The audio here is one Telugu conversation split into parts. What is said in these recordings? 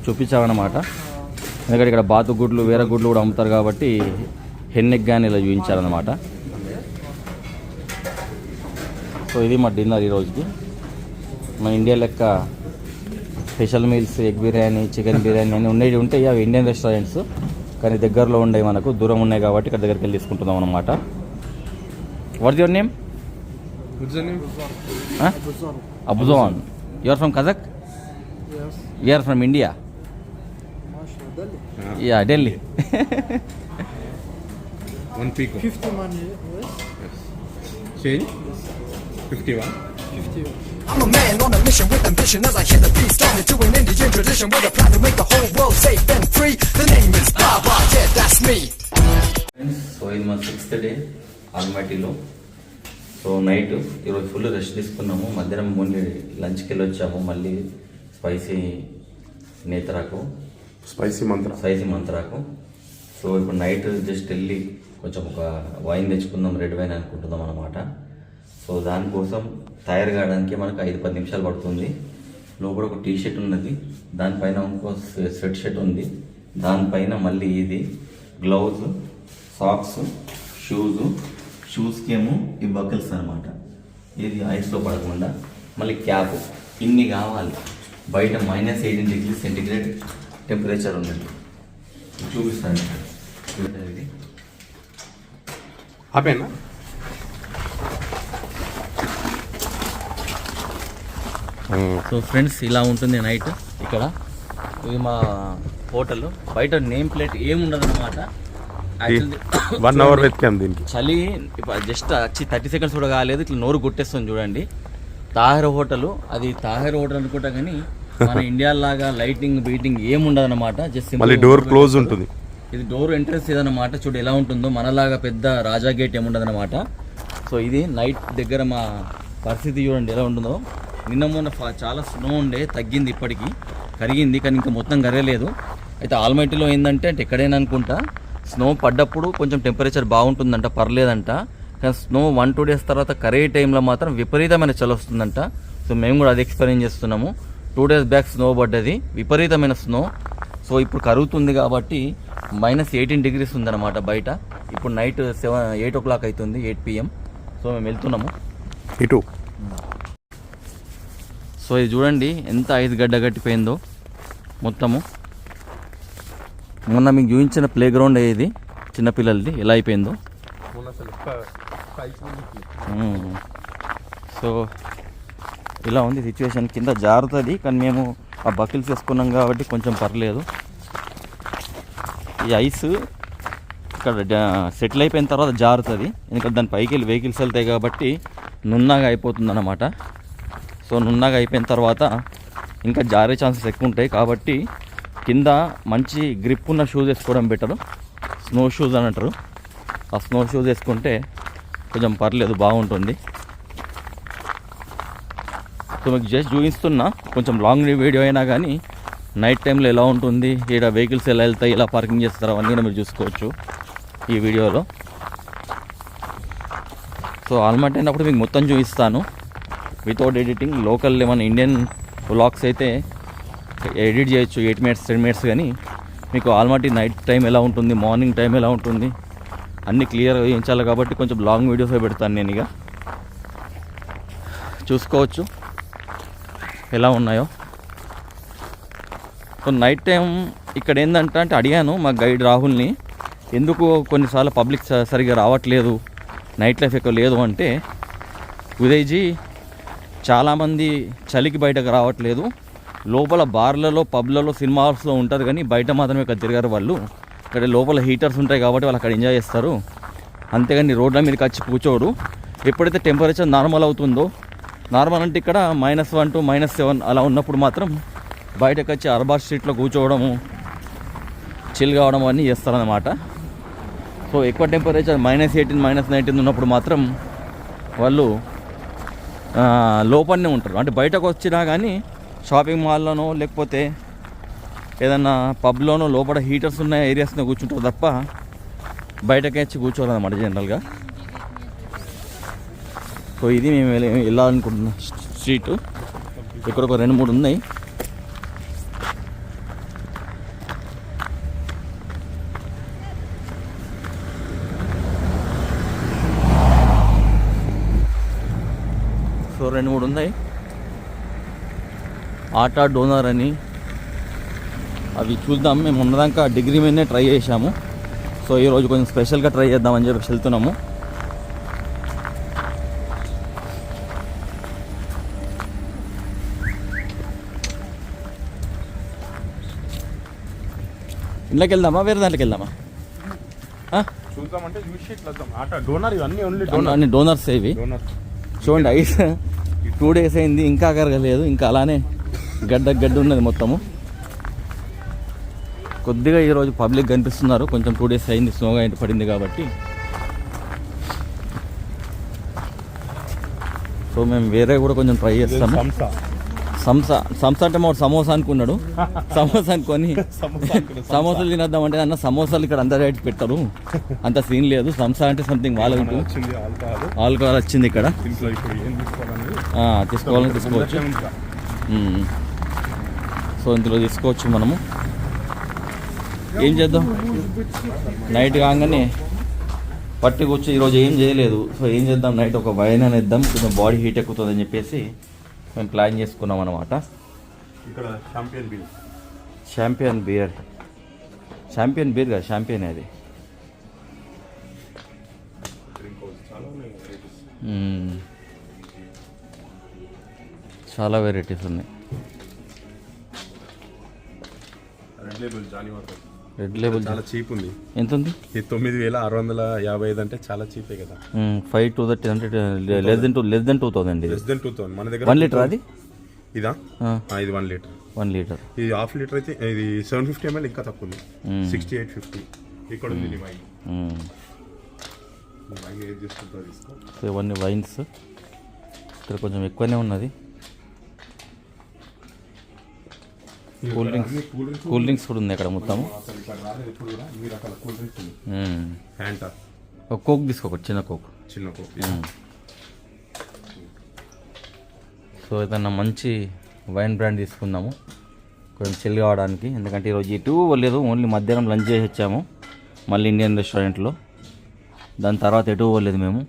చూపించామన్నమాట. ఎందుకంటే ఇక్కడ బాతు గుడ్లు వేరే గుడ్లు కూడా అమ్ముతారు కాబట్టి హెన్నెక్ కానీ ఇలా చూపించారనమాట. సో ఇది మా డిన్నర్ ఈరోజుకి. మన ఇండియా లెక్క special meals, egg biryani, chicken biryani అన్నీ ఉంటాయి. అవి ఇండియన్ రెస్టారెంట్స్, కానీ దగ్గరలో ఉండేవి, మనకు దూరం ఉన్నాయి కాబట్టి ఇక్కడ దగ్గరికి వెళ్ళి తీసుకుంటున్నాం అనమాట. What's your name? Abujan. You are from Kazakh? We are from India. Yeah, Delhi. One peak. 51 yes. Change? 51. 51. I'm a man on a mission with ambition as I hit the beat, started to an Indian tradition with a plan to make the whole world safe and free. The name is Baba, yeah, that's me. So ఇది మా 6th డే ఆల్మటీలో. సో నైట్ ఈరోజు ఫుల్ రెస్ట్ తీసుకున్నాము. మధ్యాహ్నం ముందు లంచ్కి వెళ్ళి వచ్చాము. మళ్ళీ స్పైసీ నేతరాకు, స్పైసీ మంత్రాకు. సో ఇప్పుడు నైట్ జస్ట్ వెళ్ళి కొంచెం ఒక వైన్ తెచ్చుకుందాం, రెడ్ వైన్ అనుకుంటున్నాం అనమాట. సో దానికోసం తయారు కావడానికి మనకు 5-10 నిమిషాలు పడుతుంది. లోపల ఒక టీ షర్ట్ ఉన్నది, దానిపైన ఇంకో స్వెట్ షర్ట్ ఉంది, దానిపైన మళ్ళీ ఇది గ్లౌజ్, సాక్స్, షూస్కి ఏమో ఈ బకిల్స్ అనమాట. ఇది ఐస్లో పడకుండా మళ్ళీ క్యాప్. ఇన్ని కావాలి. బయట -18 డిగ్రీ సెంటిగ్రేడ్ టెంపరేచర్ ఉన్నది. చూపిస్తాను ఇది. ఆపేనా? సో ఫ్రెండ్స్, ఇలా ఉంటుంది నైట్ ఇక్కడ. ఇది మా హోటల్. బయట నేమ్ ప్లేట్ ఏముండదు అనమాట. 1 అవర్ వెతికాం దీనికి. చలి జస్ట్ వచ్చి 30 సెకండ్స్ కూడా కాలేదు, ఇట్లా నోరు కొట్టేస్తుంది చూడండి. తాహిర్ హోటల్, అది తాహిర్ హోటల్ అనుకుంటా, కానీ మన ఇండియా లాగా లైటింగ్ బీటింగ్ ఏముండదు అనమాట. జస్ట్ డోర్ క్లోజ్ ఉంటుంది. ఇది డోర్ ఎంట్రెన్స్ ఇదన్నమాట. చూడు ఎలా ఉంటుందో, మనలాగా పెద్ద రాజా గేట్ ఏముండదు అనమాట. సో ఇది నైట్ దగ్గర మా పరిస్థితి చూడండి ఎలా ఉంటుందో. నిన్న మొన్న చాలా స్నో ఉండే, తగ్గింది, ఇప్పటికీ కరిగింది, కానీ ఇంకా మొత్తం కరగలేదు. అయితే ఆల్మైటీలో ఏంటంటే ఎక్కడైనా అనుకుంటా స్నో పడ్డప్పుడు కొంచెం టెంపరేచర్ బాగుంటుందంట, పర్లేదంట. కానీ స్నో 1-2 డేస్ తర్వాత కరిగే టైంలో మాత్రం విపరీతమైన చలి వస్తుందంట. సో మేము కూడా అది ఎక్స్పీరియన్స్ చేస్తున్నాము. 2 డేస్ బ్యాక్ స్నో పడ్డది, విపరీతమైన స్నో. సో ఇప్పుడు కరుగుతుంది కాబట్టి -18 డిగ్రీస్ ఉందన్నమాట బయట. ఇప్పుడు నైట్ 8 o'clock అవుతుంది, 8 PM. సో మేము వెళ్తున్నాము ఇటు. సో ఇది చూడండి ఎంత ఐస్ గడ్డ కట్టిపోయిందో మొత్తము. మొన్న మీకు చూపించిన ప్లే గ్రౌండ్ ఇది చిన్నపిల్లలది, ఎలా అయిపోయిందో. సో ఇలా ఉంది సిచ్యువేషన్. కింద జారుతుంది, కానీ మేము ఆ బకిల్స్ వేసుకున్నాం కాబట్టి కొంచెం పర్లేదు. ఈ ఐస్ ఇక్కడ సెటిల్ అయిపోయిన తర్వాత జారుతుంది, ఎందుకంటే దాని పైకి వెళ్ళి వెహికల్స్ వెళ్తాయి కాబట్టి నున్నగా అయిపోతుంది అన్నమాట. సో నున్నగా అయిపోయిన తర్వాత ఇంకా జారే ఛాన్సెస్ ఎక్కువ ఉంటాయి కాబట్టి కింద మంచి గ్రిప్ ఉన్న షూస్ వేసుకోవడం బెటరు. స్నో షూస్ అని అంటారు. ఆ స్నో షూస్ వేసుకుంటే కొంచెం పర్లేదు, బాగుంటుంది. సో మీకు జస్ట్ చూపిస్తున్నా, కొంచెం లాంగ్ వీడియో అయినా కానీ నైట్ టైంలో ఎలా ఉంటుంది, ఇక్కడ వెహికల్స్ ఎలా వెళ్తాయి, ఎలా పార్కింగ్ చేస్తారు, అవన్నీ మీరు చూసుకోవచ్చు ఈ వీడియోలో. సో ఆల్మటీ అయినప్పుడు మీకు మొత్తం చూపిస్తాను వితౌట్ ఎడిటింగ్. లోకల్ ఏమైనా ఇండియన్ వ్లాగ్స్ అయితే ఎడిట్ చేయొచ్చు 8 minutes 10 minutes, కానీ మీకు ఆల్మటీ నైట్ టైం ఎలా ఉంటుంది, మార్నింగ్ టైం ఎలా ఉంటుంది అన్నీ క్లియర్గా వేయించాలి కాబట్టి కొంచెం లాంగ్ వీడియోస్ పెడతాను నేను. ఇక చూసుకోవచ్చు ఎలా ఉన్నాయో. సో నైట్ టైం ఇక్కడ ఏంటంటే అడిగాను మా గైడ్ రాహుల్ని, ఎందుకు కొన్నిసార్లు పబ్లిక్ సరిగ్గా రావట్లేదు, నైట్ లైఫ్ ఎక్కువ లేదు అంటే, ఉదయ్జీ చాలామంది చలికి బయటకు రావట్లేదు, లోపల బార్లలో, పబ్లలో, సినిమా హాల్స్లో ఉంటారు, కానీ బయట మాత్రమే ఇక్కడ తిరగారు వాళ్ళు. ఇక్కడ లోపల హీటర్స్ ఉంటాయి కాబట్టి వాళ్ళు అక్కడ ఎంజాయ్ చేస్తారు, అంతేగాని రోడ్ల మీదకి వచ్చి కూర్చోడు. ఎప్పుడైతే టెంపరేచర్ నార్మల్ అవుతుందో, నార్మల్ అంటే ఇక్కడ -1 to -7 అలా ఉన్నప్పుడు మాత్రం బయటకు వచ్చి అర్బార్ స్ట్రీట్లో కూర్చోవడము, చిల్ కావడం అన్నీ చేస్తారన్నమాట. సో ఎక్కువ టెంపరేచర్ -18 -19 ఉన్నప్పుడు మాత్రం వాళ్ళు లోపలనే ఉంటారు. అంటే బయటకు వచ్చినా కానీ షాపింగ్ మాల్లోనో లేకపోతే ఏదన్నా పబ్లోనో లోపల హీటర్స్ ఉన్న ఏరియాస్లో కూర్చుంటారు తప్ప బయటకి వచ్చి కూర్చోవాలన్నమాట జనరల్గా. సో ఇది మేము వెళ్ళాలనుకుంటున్నాం స్ట్రీట్. ఇక్కడ ఒక 2-3 ఉన్నాయి. 2-3 ఉన్నాయి. ఆటా డోనర్ అని అవి చూద్దాం. మేము ఉన్నదాకా డిగ్రీ మీదనే ట్రై చేసాము. సో ఈరోజు కొంచెం స్పెషల్గా ట్రై చేద్దామని చెప్పి వెళ్తున్నాము. ఇంట్లోకి వెళ్దామా వేరే దాంట్లోకి వెళ్దామా? చూద్దామంటే చూసి ఇట్లా వద్దాం. ఆట డోనర్ ఇవన్నీ ఓన్లీ అన్ని డోనర్స్ ఇవి. డోనర్ చూడండి, ఐస్ 2 days అయింది, ఇంకా కరగలేదు, ఇంకా అలానే గడ్డ ఉన్నది మొత్తము. కొద్దిగా ఈరోజు పబ్లిక్ కనిపిస్తున్నారు, కొంచెం 2 days అయింది స్నోగా పడింది కాబట్టి. సో మేము వేరే కూడా కొంచెం ట్రై చేస్తాము. సంసా అంటే మా సమోసా అనుకున్నాడు. సమోసా అనుకొని సమోసాలు తినేద్దామంటే అన్న సమోసాలు ఇక్కడ అంత రేట్ పెట్టరు, అంత సీన్ లేదు. సంసా అంటే సంథింగ్ వాళ్ళ ఆల్కహాల్ వచ్చింది ఇక్కడ. తీసుకోవాలని తీసుకోవచ్చు. సో ఇందులో తీసుకోవచ్చు మనము. ఏం చేద్దాం, నైట్ కాగానే పట్టి కూర్చో. ఈరోజు ఏం చేయలేదు. సో ఏం చేద్దాం, నైట్ ఒక వైన్ అని ఇద్దాం, కొంచెం బాడీ హీట్ ఎక్కుతుందని చెప్పేసి మేము ప్లాన్ చేసుకున్నాం అనమాట. ఇక్కడ షాంపియన్ బియర్ కదా, షాంపియన్ అది. చాలా వెరైటీస్ ఉన్నాయి. రెడ్ లేబుల్ చాలా చీప్ ఉంది. ఎంత ఉంది? 9,655 అంటే చాలా చీపే కదా. 5 to 30 అంటే లెస్ దెన్ 2,000. లెస్ దెన్ 2,000 మన దగ్గర. 1 లీటర్ అది? ఇదా? ఇది 1 లీటర్. 1 లీటర్. ఇది హాఫ్ లీటర్ అయితే ఇది 750 ml ఇంకా తక్కువ ఉంది. 6850 ఇక్కడ ఉంది. నీ వైన్ ఏది తీసుకుంటా తీసుకో. సో ఇవన్నీ వైన్స్. ఇక్కడ కొంచెం ఎక్కువనే ఉన్నది. కూల్ డ్రింక్స్ కూడా ఉంది అక్కడ మొత్తము. ఒక కోక్ తీసుకో, చిన్న కోక్. సో ఏదన్నా మంచి వైన్ బ్రాండ్ తీసుకుందాము, కొంచెం చిల్ కావడానికి. ఎందుకంటే ఈరోజు ఇటు లేదు, ఓన్లీ మధ్యాహ్నం లంచ్ చేసి వచ్చాము మళ్ళీ ఇండియన్ రెస్టారెంట్లో. దాని తర్వాత ఎటు పోలేదు మేము.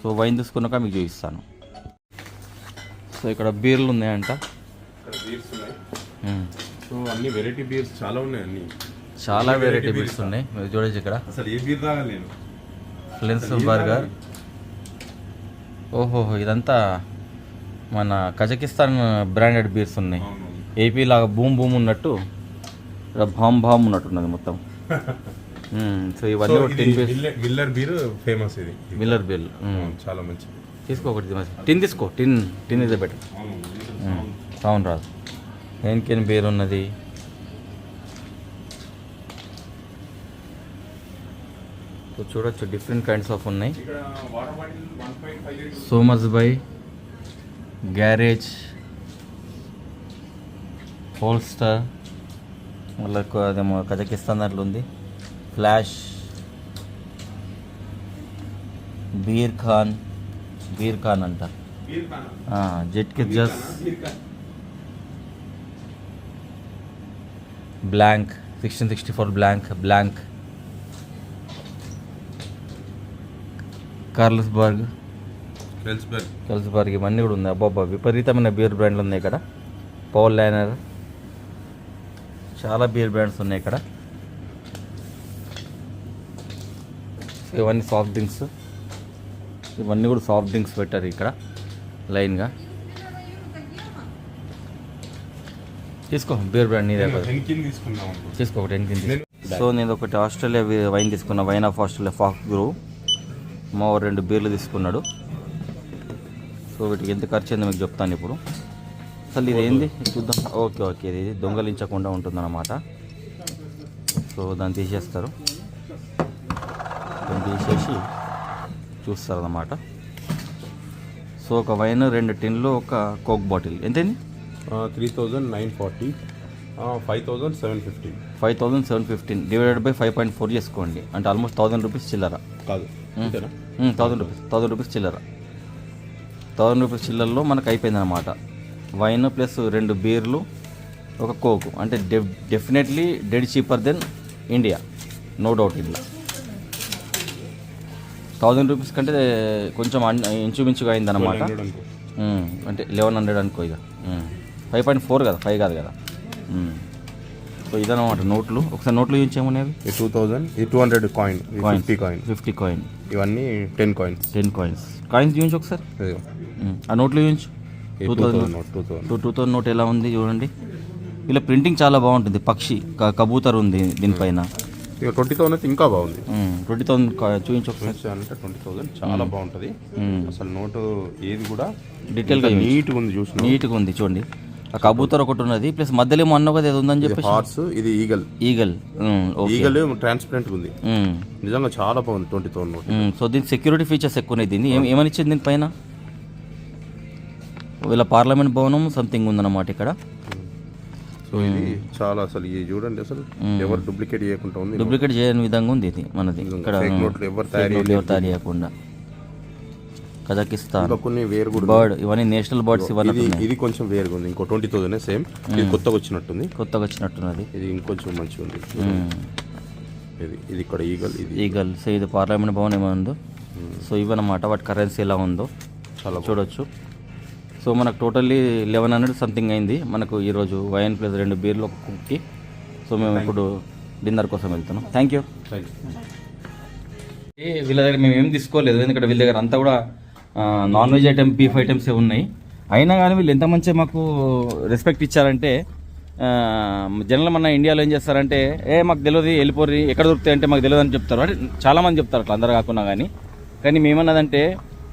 సో వైన్ తీసుకున్నాక మీకు చూపిస్తాను. సో ఇక్కడ బీర్లు ఉన్నాయంట. సో అన్ని వెరైటీ బీర్స్ చాలా ఉన్నాయి. చాలా వెరైటీ బీర్స్ ఉన్నాయి. మీరు చూడొచ్చు ఇక్కడ. అసలు ఏ బీర్ తాగాలి నేను? ఫ్లెన్స్ బర్గర్. ఓహో, ఇదంతా మన కజకిస్తాన్ బ్రాండెడ్ బీర్స్ ఉన్నాయి. ఏపీ లాగా బూమ్ ఉన్నట్టు ఇక్కడ భామ్ ఉన్నట్టున్నది మొత్తం. సో ఇవన్నీ మిల్లర్ బీర్ ఫేమస్. ఇది మిల్లర్ బీర్ చాలా మంచిది. తీసుకో ఒకటి. టిన్ తీసుకో. టిన్ ఇదే బెటర్. సౌండ్ రాదు. హెయిన్కెన్ బీర్ ఉన్నది. సో చూడొచ్చు, డిఫరెంట్ కైండ్స్ ఆఫ్ ఉన్నాయి. సోమస్ బై, గ్యారేజ్, హోల్స్టర్, మళ్ళీ అదేమో కజకిస్తాన్ దాంట్లో ఉంది. ఫ్లాష్, బీర్ ఖాన్ అంట. జెట్ కి జస్, బ్లాంక్ 1664 బ్లాంక్, కార్ల్స్బర్గ్ ఇవన్నీ కూడా ఉన్నాయి. అబ్బాబ్బా, విపరీతమైన బీర్ బ్రాండ్లు ఉన్నాయి ఇక్కడ. పౌల్ లైనర్, చాలా బీర్ బ్రాండ్స్ ఉన్నాయి ఇక్కడ. ఇవన్నీ సాఫ్ట్ డ్రింక్స్. ఇవన్నీ కూడా సాఫ్ట్ డ్రింక్స్ పెట్టారు ఇక్కడ లైన్గా. తీసుకో బీర్ బ్రాండ్ నీదే తీసుకో ఒకటి. సో నేను ఒకటి ఆస్ట్రేలియా వైన్ తీసుకున్నా, వైన్ ఆఫ్ ఆస్ట్రేలియా ఫాక్ గ్రూ. మా 2 బీర్లు తీసుకున్నాడు. సో వీటికి ఎంత ఖర్చు అయిందో మీకు చెప్తాను ఇప్పుడు. అసలు ఇది ఏంది చూద్దాం. ఓకే, ఇది దొంగలించకుండా ఉంటుందన్నమాట. సో దాన్ని తీసేస్తారు, దాన్ని తీసేసి చూస్తారు అన్నమాట. సో ఒక వైన్, 2 టిన్లు, ఒక కోక్ బాటిల్. ఎంతైంది? 3,940. 5,750. 5,715 డివైడెడ్ బై 5.4 చేసుకోండి. అంటే ఆల్మోస్ట్ 1,000 రూపీస్ చిల్లర. కాదు, 1,000 రూపీస్ చిల్లర. 1,000 రూపీస్ చిల్లరలో మనకు అయిపోయింది అనమాట. వైన్ ప్లస్ 2 బీర్లు, ఒక కోక్. అంటే definitely dead cheaper than India, no doubt. ఇందులో 1000 రూపీస్ కంటే కొంచెం ఇంచుమించుగా అయిందన్నమాట. 1200 అనుకో. అంటే 1100 అనుకో ఇక. 5.4 కదా, 5 కాదు కదా. సో ఇదన్నమాట నోట్లు. ఒకసారి నోట్లు చూపించేమున్నాయి. ఈ 2000, ఈ 200 కాయిన్, 50 కాయిన్, ఇవన్నీ 10 కాయిన్స్. 10 కాయిన్స్ చూపించు ఒకసారి. ఆ నోట్లు చూపించు. 2000 నోట్ ఎలా ఉంది చూడండి. ఇలా ప్రింటింగ్ చాలా బాగుంటుంది. పక్షి కబూతర్ ఉంది దీనిపైన. ఇక 20,000 అయితే ఇంకా బాగుంది. 20,000 చూపించు ఒకసారి. అంటే 20,000 చాలా బాగుంటుంది. అసలు నోటు ఏది కూడా డీటెయిల్గా నీట్గా ఉంది. చూసి నీట్గా ఉంది చూడండి. ఆ కబూతర్ ఒకటి ఉన్నది, ప్లస్ మధ్యలో ఏమో అన్న కదా ఏదో ఉందని చెప్పి. హార్స్, ఇది ఈగల్. ఈగల్ ట్రాన్స్పరెంట్ ఉంది. నిజంగా చాలా బాగుంది 20,000 నోట్. సో దీని సెక్యూరిటీ ఫీచర్స్ ఎక్కువ ఉన్నాయి. దీన్ని ఏమని ఇచ్చింది దీనిపైన? వీళ్ళ పార్లమెంట్ భవనం సంథింగ్ ఉందన్నమాట ఇక్కడ. సో ఇది చాలా అసలు ఇది చూడండి, అసలు ఎవరు డూప్లికేట్ చేయకుండా ఉంది. డూప్లికేట్ చేయని విధంగా ఉంది ఇది మనది. ఇక్కడ ఎవరు తయారు చేయకుండా. కజాకిస్తాన్ కొన్ని వేరు కూడా బర్డ్, ఇవన్నీ నేషనల్ బర్డ్స్. ఇవన్నీ ఇది కొంచెం వేరుగా ఉంది. ఇంకో 20,000 సేమ్. ఇది కొత్తగా వచ్చినట్టున్నది. ఇది ఇంకొంచెం మంచిగా ఉంది. ఇది ఇక్కడ ఈగల్. సో ఇది పార్లమెంట్ భవన్ ఏమో ఉందో. సో ఇవన్నమాట వాటి కరెన్సీ ఎలా ఉందో చాలా చూడొచ్చు. సో మనకు టోటల్లీ 1100 సంథింగ్ అయింది మనకు ఈరోజు. వైన్ ప్లస్ 2 బీర్లు ఒక కుక్కి. సో మేము ఇప్పుడు డిన్నర్ కోసం వెళ్తున్నాం. Thank you. వీళ్ళ దగ్గర మేము ఏం తీసుకోలేదు, ఎందుకంటే వీళ్ళ దగ్గర అంతా కూడా నాన్ వెజ్ ఐటమ్, బీఫ్ ఐటమ్సే ఉన్నాయి. అయినా కానీ వీళ్ళు ఎంత మంచిగా మాకు రెస్పెక్ట్ ఇచ్చారంటే, జనరల్ మన ఇండియాలో ఏం చేస్తారంటే, మాకు తెలియదు వెళ్ళిపోయి ఎక్కడ దొరుకుతాయి అంటే మాకు తెలియదు అని చెప్తారు. అంటే చాలామంది చెప్తారు అట్లా, అందరు కాకుండా. కానీ మేమన్నదంటే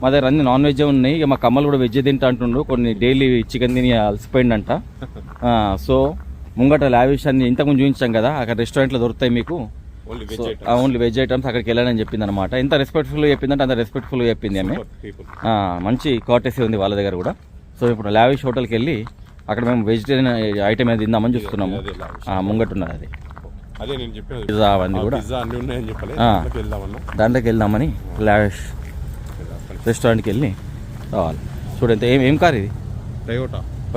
మా దగ్గర అన్ని నాన్ వెజ్ ఉన్నాయి. ఇక మా కమ్మలు కూడా వెజ్ తింటా అంటుండ్రు. కొన్ని డైలీ చికెన్ తిని అలసిపోయిందంట. సో ముంగట లావిష్ అని ఇంతకుముందు చూపించాం కదా, అక్కడ రెస్టారెంట్లో దొరుకుతాయి మీకు. Only veg items. అక్కడికి వెళ్ళాలని చెప్పింది అనమాట. ఎంత రెస్పెక్ట్ఫుల్గా చెప్పిందంటే అంత రెస్పెక్ట్ఫుల్గా చెప్పింది ఆమె. మంచి కాటేసీ ఉంది వాళ్ళ దగ్గర కూడా. సో ఇప్పుడు లావిష్ హోటల్కి వెళ్ళి అక్కడ మేము వెజిటేరియన్ ఐటమ్ ఏది తిందామని చూస్తున్నాము. ముంగట్టున్నది అది. పిజ్జా అవన్నీ కూడా దాంట్లోకి వెళ్దామని లావిష్ రెస్టారెంట్కి వెళ్ళి రావాలి. చూడండి ఏం కార్ ఇది,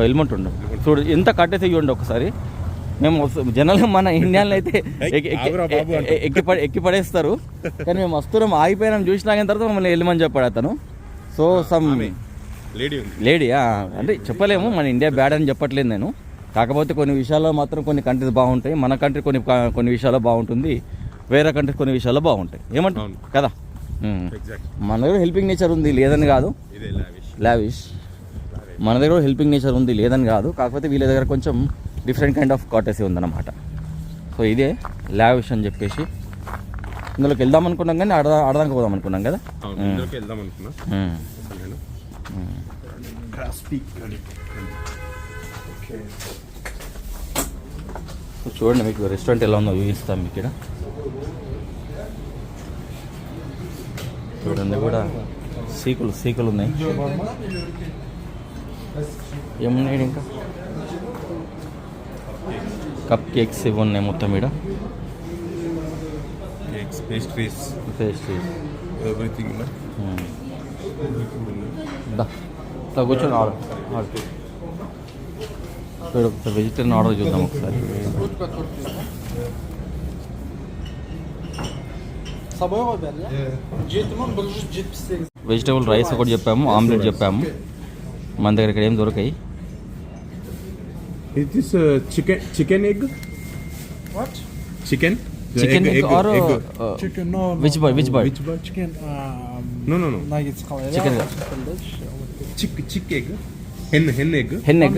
హెల్మెట్ ఉండు. చూడు ఎంత కట్టేసి ఇవ్వండి ఒకసారి. మేము జనరల్గా మన ఇండియాలో అయితే ఎక్కి పడేస్తారు, కానీ మేము వస్తున్నాం ఆగిపోయినాం చూసినాక తర్వాత మమ్మల్ని వెళ్ళమని చెప్పాడు అతను. సో సమ్ లేడీ అంటే చెప్పలేము, మన ఇండియా బ్యాడ్ అని చెప్పట్లేదు నేను. కాకపోతే కొన్ని విషయాల్లో మాత్రం కొన్ని కంట్రీస్ బాగుంటాయి. మన కంట్రీ కొన్ని విషయాల్లో బాగుంటుంది, వేరే కంట్రీస్ కొన్ని విషయాల్లో బాగుంటాయి. ఏమంటారు కదా. మన దగ్గర హెల్పింగ్ నేచర్ ఉంది లేదని కాదు, లావిష్. మన దగ్గర హెల్పింగ్ నేచర్ ఉంది లేదని కాదు, కాకపోతే వీళ్ళ దగ్గర కొంచెం డిఫరెంట్ కైండ్ ఆఫ్ కాటేసీ ఉందన్నమాట. సో ఇదే లావిష్ అని చెప్పేసి ఇందులోకి వెళ్దాం అనుకున్నాం, కానీ ఆడదానికి పోదాం అనుకున్నాం కదా. సో చూడండి మీకు రెస్టారెంట్ ఎలా ఉందో చూపిస్తాం మీకు ఇక్కడ. చూడండి కూడా సీకులు ఉన్నాయి. ఏమున్నాయి ఇంకా కప్ కేక్స్ ఇవి ఉన్నాయి మొత్తం ఇక్కడ. Pastries everything. కూర్చొని ఆర్డర్ వెజిటేరియన్ ఆర్డర్ చూద్దాం ఒకసారి. వెజిటేబుల్ రైస్ ఒకటి చెప్పాము, ఆమ్లెట్ చెప్పాము. మన దగ్గర ఇక్కడ ఏం దొరకాయి. Chicken egg chicken egg or chicken, no. which bird Chicken, no nuggets. Chicken. chick egg, hen egg. hen egg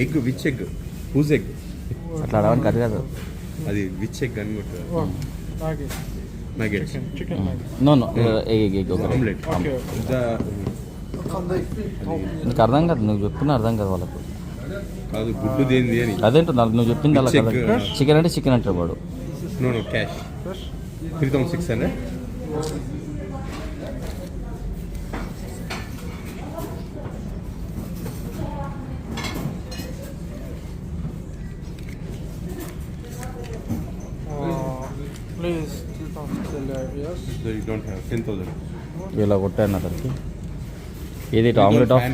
egg, which egg, whose egg? అట్లా అడవని కథ కాదు అది. which egg అని nuggets. Chicken nuggets. No egg omelette. నీకు అర్థం కాదు, నువ్వు చెప్తున్నా అర్థం కాదు వాళ్ళకు. కాదు గుడ్డు దేనిది అని అదేంటో నువ్వు చెప్పింది అలా కదా. చికెన్ అంటే చికెన్ అంటారు వాడు. No cash. 3,600. Please, 3,000. Yes. So you don't have 10,000. ఇలా కొట్టాను అతనికి. ఇది omelette of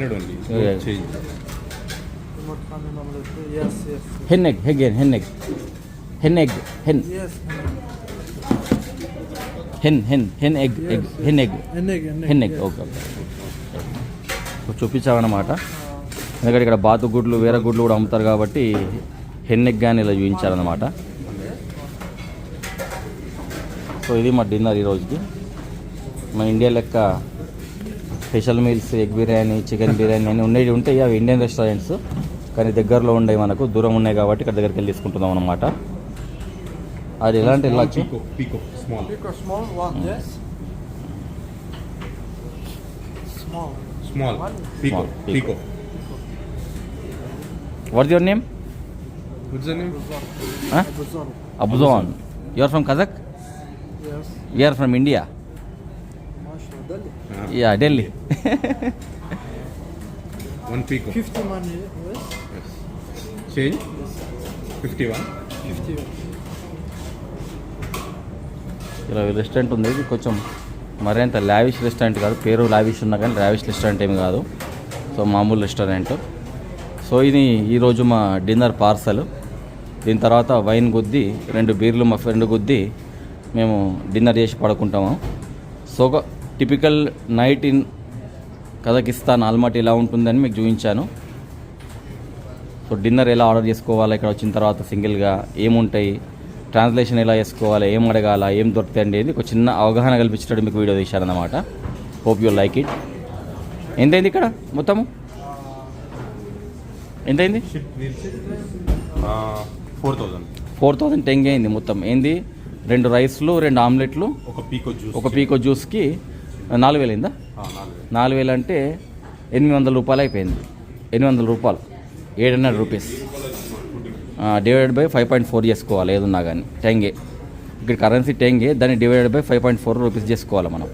Yes. hen egg. Yes. Hen egg hen egg hen egg okay చూపించామన్నమాట. ఎందుకంటే ఇక్కడ బాతు గుడ్లు వేరే గుడ్లు కూడా అమ్ముతారు కాబట్టి హెన్ ఎగ్ కానీ ఇలా చూపించారన్నమాట. సో ఇది మా డిన్నర్ ఈ రోజుకి. మన ఇండియా లెక్క special meals egg biryani chicken biryani అన్నీ ఉండేవి ఉంటాయి. అవి ఇండియన్ రెస్టారెంట్స్ కానీ దగ్గరలో ఉండేవి, మనకు దూరం ఉన్నాయి కాబట్టి ఇక్కడ దగ్గరికి వెళ్ళి తీసుకుంటున్నాం అన్నమాట. అది ఎలాంటి వెళ్ళచ్చు. Pico, small. Pico small one, yes. Small. Small. Pico. Small, Pico. Pico. What's your name? What's the name? Bazaar. Abujan. You are from Kazakh? Yes. We are from India. Mashallah. Delhi. యా ఢిల్లీ. 1 Pico. 50 money, yes. Yes. Change? 51. 50. ఇలా రెస్టారెంట్ ఉంది. ఇది కొంచెం మరీ అంత లావిష్ రెస్టారెంట్ కాదు, పేరు లావిష్ ఉన్నా కానీ లావిష్ రెస్టారెంట్ ఏమి కాదు. సో మామూలు రెస్టారెంట్. సో ఇది ఈరోజు మా డిన్నర్ పార్సల్. దీని తర్వాత వైన్ గుద్ది 2 బీర్లు మా ఫ్రెండ్ గుద్ది మేము డిన్నర్ చేసి పడుకుంటాము. సో ఒక టిపికల్ నైట్ ఇన్ కజకిస్తాన్ ఆల్మాటీ ఎలా ఉంటుందని మీకు చూపించాను. సో డిన్నర్ ఎలా ఆర్డర్ చేసుకోవాలి, ఇక్కడ వచ్చిన తర్వాత సింగిల్గా ఏముంటాయి, ట్రాన్స్లేషన్ ఎలా చేసుకోవాలి, ఏం అడగాల, ఏం దొరుకుతాయి అనేది ఒక చిన్న అవగాహన కల్పించేటట్టు మీకు వీడియో తీశారన్నమాట. Hope you like it. ఎంతైంది ఇక్కడ మొత్తము? ఎంతైంది? 4,000. 4,000 టెంగ్ అయింది మొత్తం. ఏంది 2 రైస్లు 2 ఆమ్లెట్లు ఒక పీకో జ్యూస్. ఒక పీకో జ్యూస్కి 4,000 అయిందా? 4,000 అంటే 800 రూపాయలు అయిపోయింది. 800 రూపాయలు 800 రూపీస్ డివైడెడ్ బై 5.4 చేసుకోవాలి ఏదున్నా కానీ. టెంగే ఇక్కడ కరెన్సీ టెంగే, దాన్ని డివైడెడ్ బై 5.4 రూపీస్ చేసుకోవాలి మనం.